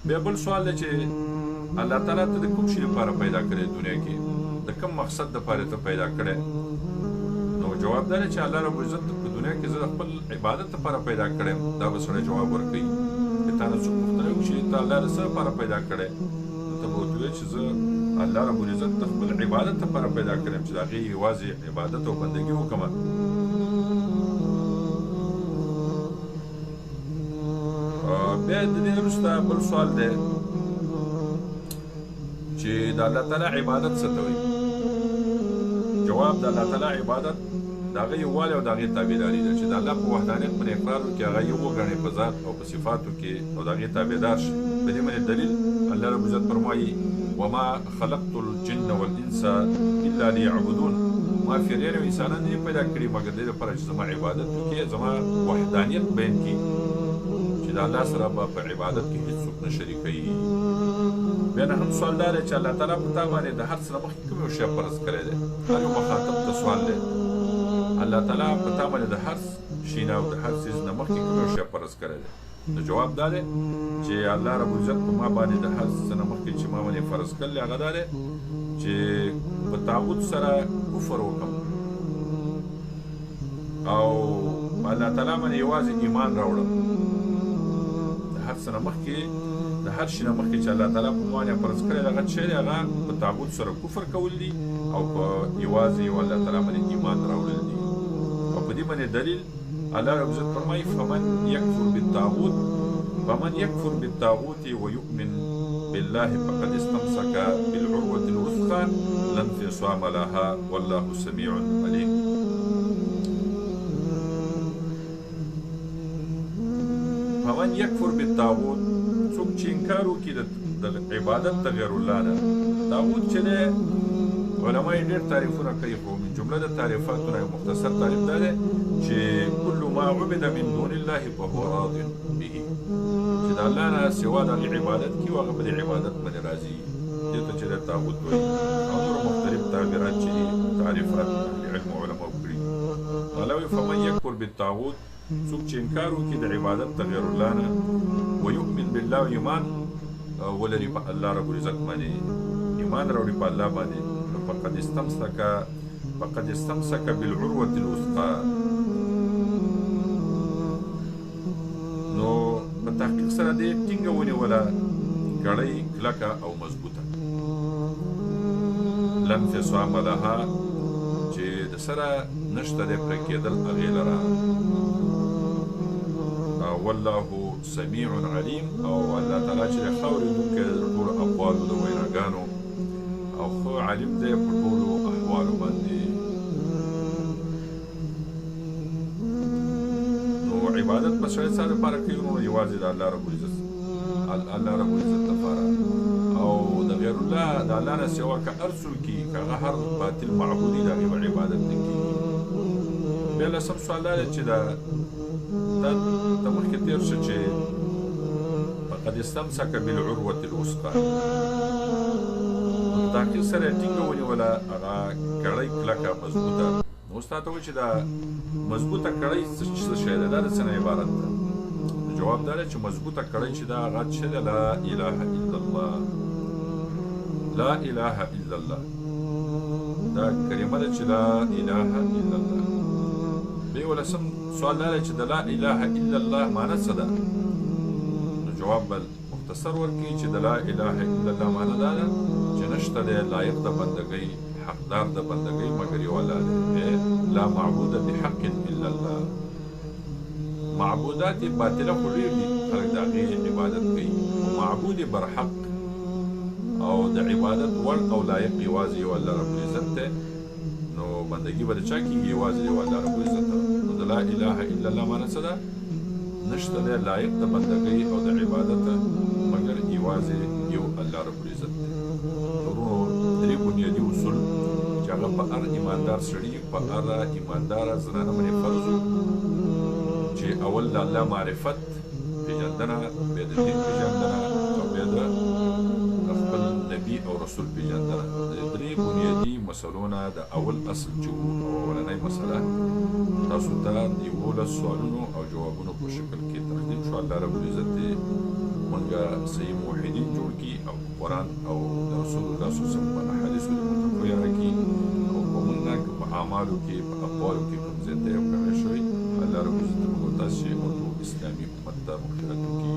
بیا بل سوال دی چې الله تعالی ته د کوم شي لپاره پیدا کړی دنیا کې، د کوم مقصد دپاره ته پیدا کړی؟ نو جواب دا دی چې الله رب العزت په دنیا کې زه د خپل عبادت لپاره پیدا کړی. دا به سړی جواب ورکوي که تا نه څوک پوښتنه وکړي چې ته الله د څه لپاره پیدا کړی، نو ته به ورته ووایې چې زه الله رب العزت د خپل عبادت لپاره پیدا کړی چې د هغې یوازې عبادت او بندګي وکړم. بیا د دې وروسته بل سوال دی چې د الله تعالی عبادت څه ته وایي؟ جواب د الله تعالی عبادت د هغه یووالی او د هغې تابعداري ده چې د الله په وحدانیت باندې اقرار وکړي، هغه یو وګڼي په ذات او په صفاتو کې او د هغې تابعدار شي. په دې باندې دلیل الله رب العزت فرمایي وما خلقت الجن والانس الا ليعبدون، ما فریان او انسانان نه پیدا کړي مګر دې لپاره چې زما عبادت وکړي، زما وحدانیت بیان کړي چې د الله سره به په عبادت کې هېڅوک نه شریکوي. بیا نه هم سوال دا دی چې الله تعالی په تا باندې د هر څه نه مخکې کوم یو شی فرض کړی دی؟ هر یو مخاطب ته سوال دی. الله تعالی په تا باندې د هر شي نه او د هر څیز نه مخکې کوم یو شی فرض کړی دی؟ نو جواب دا دی چې الله رب العزت په ما باندې د هر څه نه مخکې چې ما باندې فرض کړی هغه دا دی چې په طاغوت سره کفر وکړم او الله تعالی باندې یوازې ایمان راوړم. د هر څه نه مخکې د هر شي نه مخکې چې الله تعالی په ما باندې فرض کړی هغه څه دی، هغه په طاغوت سره کفر کول دي او په یوازې یو الله تعالی باندې ایمان راوړل دي. او په دې باندې دلیل الله رب العزت فرمایي فمن يكفر بالطاغوت ويؤمن بالله فقد استمسك بالعروة الوثقى لا انفصام لها والله سميع عليم. فمن يكفر بالطاغوت، څوک چې انکار وکړي د عبادت د غیر الله نه. طاغوت چې دی علما یې ډېر تعریفونه کوي، خو من جمله د تعریفاتونه یو مختصر تعریف دا دی چې کل ما عبد من دون الله فهو راض به، چې د الله نه سوا د هغې عبادت کي او هغه په دې عبادت باندې راضي، دې ته چې د طاغوت وایي. او نور مختلف تعبیرات چې دي تعریفات اهل علم او علماو کړي. الله وایي فمن یکفر بالطاغوت، څوک چې انکار وکړي د عبادت د غیر الله نه ویؤمن بالله، ایمان ولري په الله رب العزت باندې، ایمان راوړي په الله باندې، فقد استمسك بالعروة الوثقى، نو په تحقیق سره دې ټینګه ونیوله ګړۍ کلکه او مضبوطه. لا انفصام لها، چې د سره نشته دی پرې کېدل هغې لره. والله سمیع علیم، او الله تعالی چې ښه اورېدونکی دی د ټولو اقوالو د ویناګانو او ښه عالم دی په ټولو احوالو باندې. نو عبادت په سړی څه لپاره کوي؟ نو یوازې د الله رب العزت لپاره، او د غیر الله د الله نه سوا که هر څوک وي که هغه هر باطل معبود وي د هغې به عبادت نه کېږي. بیا لسم سوال دا دی چې دا مخکې تېر شه چې فقد استمسك بالعروة الوثقى، تحقیق سره یې ټینګه ونیوله هغه کړۍ کلکه مضبوطه. نو اوس تا ته وایي چې دا مضبوطه کړۍ څه شی ده؟ دا د څه نه عبارت ده؟ جواب دا دی چې مضبوطه کړۍ چې ده هغه څه ده؟ لا اله الا الله. لا اله الا الله دا کلمه ده چې لا اله الا الله. بیا ولسم سوال دا دی چې د لا اله الا الله معنی څه ده؟ نو جواب به مختصر ورکړي چې د لا اله الا الله معنی دا ده چې نشته دی لایق د بندګۍ، حقدار د بندګۍ مګر یو الله دی. لا معبود بحق الا الله. معبودات باطله خو ډېر دي، خلک د هغې عبادت کوي، خو معبود برحق او د عبادت وړ او لایق یوازې یو الله رب العزت دی. نو بندګي به د چا کېږي؟ یوازې یو الله رب العزت. نو د لا اله الا الله معنی څه ده؟ نشته دی لایق د بندګۍ او د عبادت مګر یوازې یو الله رب العزت دی. ورونو درې بنیادي اصول چې هغه په هر ایماندار سړي، په هر ایمانداره زنانه باندې فرض وو چې اول د الله معرفت پېژندنه، بیا د دین پېژندنه او بیا د خپل نبي او رسول پېژندنه. د درې بنیادي مسلو نه د اول اصل چې وو او اولنۍ مسله تاسو ته د 11 سوالونو او جوابونو په شکل کې تقدیم شو. الله رب العزت دې موږ زمونږ صحیح موحدین جوړ کړي او قرآن او د رسول الله صلی الله علیه وسلم په احادیثو د متقویه کړي او په موږ په اعمالو کې په اقوالو کې کوم زیاتی او کمی شوی الله رب العزت موږ تاسې او ټول اسلامي امت ته مغفرت وکړي.